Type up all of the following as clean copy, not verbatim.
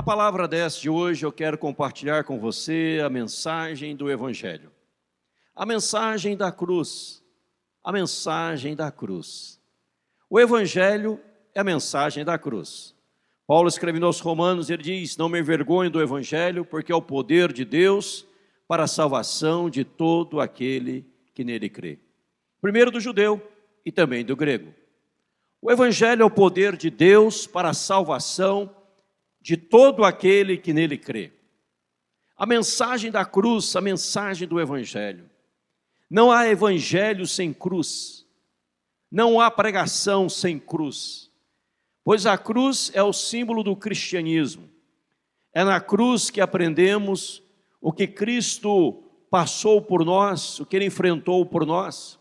Na palavra dessa de hoje, eu quero compartilhar com você a mensagem do Evangelho. A mensagem da cruz. A mensagem da cruz. O Evangelho é a mensagem da cruz. Paulo escrevendo aos Romanos, ele diz: não me envergonho do Evangelho, porque é o poder de Deus para a salvação de todo aquele que nele crê. Primeiro do judeu e também do grego. O Evangelho é o poder de Deus para a salvação de todo aquele que nele crê. A mensagem da cruz, a mensagem do Evangelho. Não há Evangelho sem cruz. Não há pregação sem cruz. Pois a cruz é o símbolo do cristianismo. É na cruz que aprendemos o que Cristo passou por nós, o que Ele enfrentou por nós.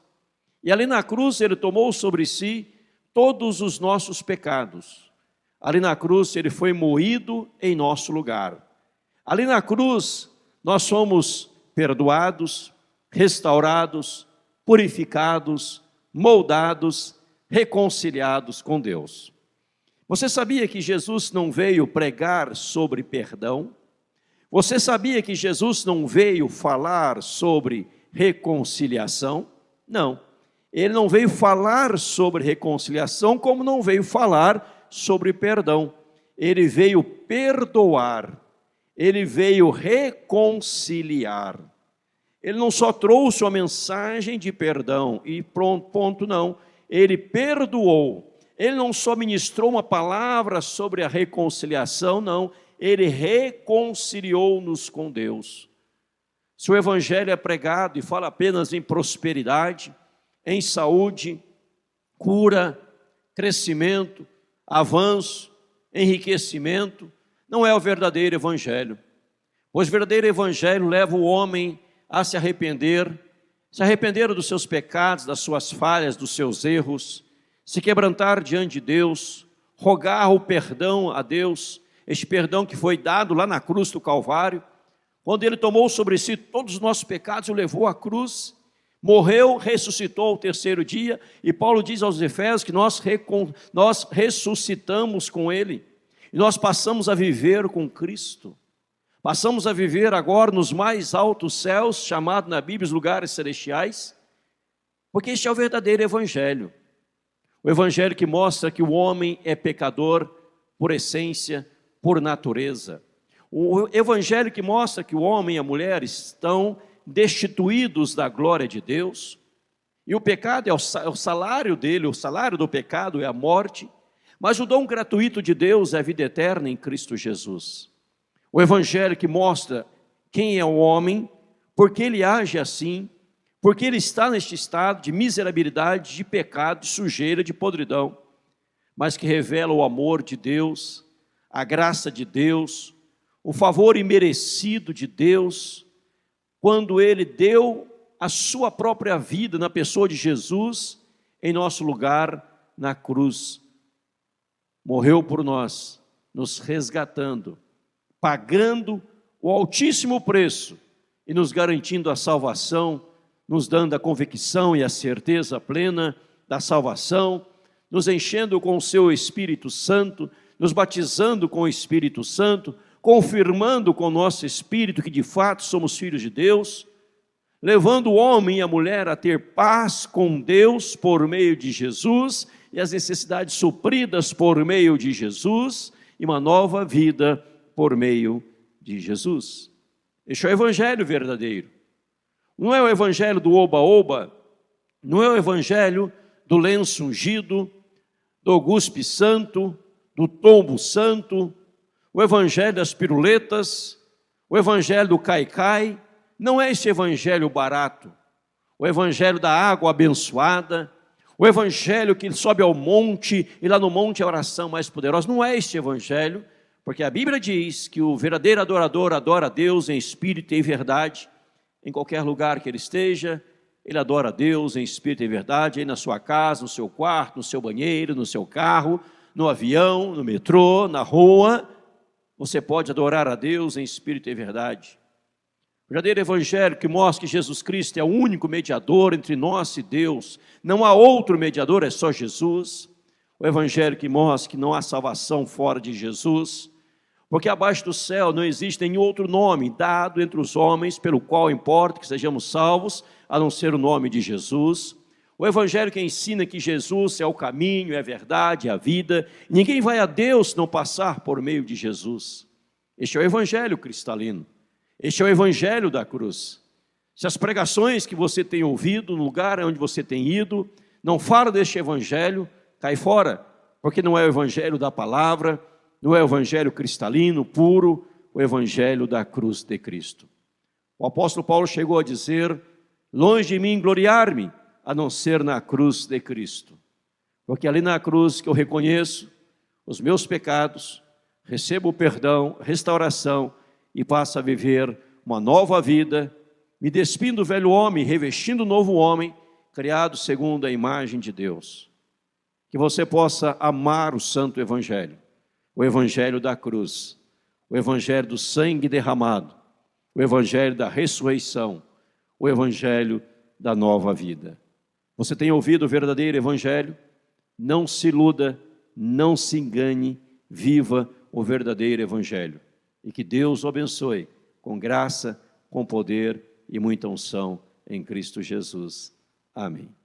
E ali na cruz Ele tomou sobre si todos os nossos pecados. Ali na cruz Ele foi moído em nosso lugar. Ali na cruz nós somos perdoados, restaurados, purificados, moldados, reconciliados com Deus. Você sabia que Jesus não veio pregar sobre perdão? Você sabia que Jesus não veio falar sobre reconciliação? Não. Ele não veio falar sobre reconciliação, como não veio falar sobre perdão. Ele veio perdoar. Ele veio reconciliar. Ele não só trouxe uma mensagem de perdão e pronto, ponto não. Ele perdoou. Ele não só ministrou uma palavra sobre a reconciliação, não. Ele reconciliou-nos com Deus. Se o Evangelho é pregado e fala apenas em prosperidade, em saúde, cura, crescimento, avanço, enriquecimento, não é o verdadeiro Evangelho. Pois o verdadeiro Evangelho leva o homem a se arrepender dos seus pecados, das suas falhas, dos seus erros, se quebrantar diante de Deus, rogar o perdão a Deus, este perdão que foi dado lá na cruz do Calvário, quando Ele tomou sobre si todos os nossos pecados e o levou à cruz, morreu, ressuscitou ao terceiro dia, e Paulo diz aos Efésios que nós ressuscitamos com Ele, e nós passamos a viver com Cristo. Passamos a viver agora nos mais altos céus, chamado na Bíblia os lugares celestiais, porque este é o verdadeiro Evangelho. O Evangelho que mostra que o homem é pecador por essência, por natureza. O Evangelho que mostra que o homem e a mulher estão destituídos da glória de Deus, e o pecado é o salário dele, o salário do pecado é a morte, mas o dom gratuito de Deus é a vida eterna em Cristo Jesus. O Evangelho que mostra quem é o homem, porque ele age assim, porque ele está neste estado de miserabilidade, de pecado, de sujeira, de podridão, mas que revela o amor de Deus, a graça de Deus, o favor imerecido de Deus, quando Ele deu a sua própria vida na pessoa de Jesus, em nosso lugar na cruz. Morreu por nós, nos resgatando, pagando o altíssimo preço e nos garantindo a salvação, nos dando a convicção e a certeza plena da salvação, nos enchendo com o seu Espírito Santo, nos batizando com o Espírito Santo, confirmando com o nosso espírito que de fato somos filhos de Deus, levando o homem e a mulher a ter paz com Deus por meio de Jesus e as necessidades supridas por meio de Jesus e uma nova vida por meio de Jesus. Este é o Evangelho verdadeiro. Não é o Evangelho do oba-oba, não é o Evangelho do lenço ungido, do guspe santo, do tombo santo, o Evangelho das piruletas, o Evangelho do cai-cai. Não é esse Evangelho barato, o Evangelho da água abençoada, o Evangelho que sobe ao monte e lá no monte é a oração mais poderosa. Não é este Evangelho, porque a Bíblia diz que o verdadeiro adorador adora a Deus em espírito e em verdade, em qualquer lugar que ele esteja, ele adora a Deus em espírito e em verdade, aí na sua casa, no seu quarto, no seu banheiro, no seu carro, no avião, no metrô, na rua, você pode adorar a Deus em espírito e em verdade. O verdadeiro Evangelho que mostra que Jesus Cristo é o único mediador entre nós e Deus, não há outro mediador, é só Jesus. O Evangelho que mostra que não há salvação fora de Jesus. Porque abaixo do céu não existe nenhum outro nome dado entre os homens pelo qual importa que sejamos salvos, a não ser o nome de Jesus. O Evangelho que ensina que Jesus é o caminho, é a verdade, é a vida. Ninguém vai a Deus se não passar por meio de Jesus. Este é o Evangelho cristalino. Este é o Evangelho da cruz. Se as pregações que você tem ouvido, no lugar onde você tem ido, não falam deste Evangelho, cai fora, porque não é o Evangelho da palavra, não é o Evangelho cristalino, puro, o Evangelho da cruz de Cristo. O apóstolo Paulo chegou a dizer: longe de mim gloriar-me, a não ser na cruz de Cristo. Porque ali na cruz que eu reconheço os meus pecados, recebo o perdão, restauração e passo a viver uma nova vida, me despindo do velho homem, revestindo o novo homem, criado segundo a imagem de Deus. Que você possa amar o santo Evangelho, o Evangelho da cruz, o Evangelho do sangue derramado, o Evangelho da ressurreição, o Evangelho da nova vida. Você tem ouvido o verdadeiro Evangelho? Não se iluda, não se engane, viva o verdadeiro Evangelho. E que Deus o abençoe com graça, com poder e muita unção em Cristo Jesus. Amém.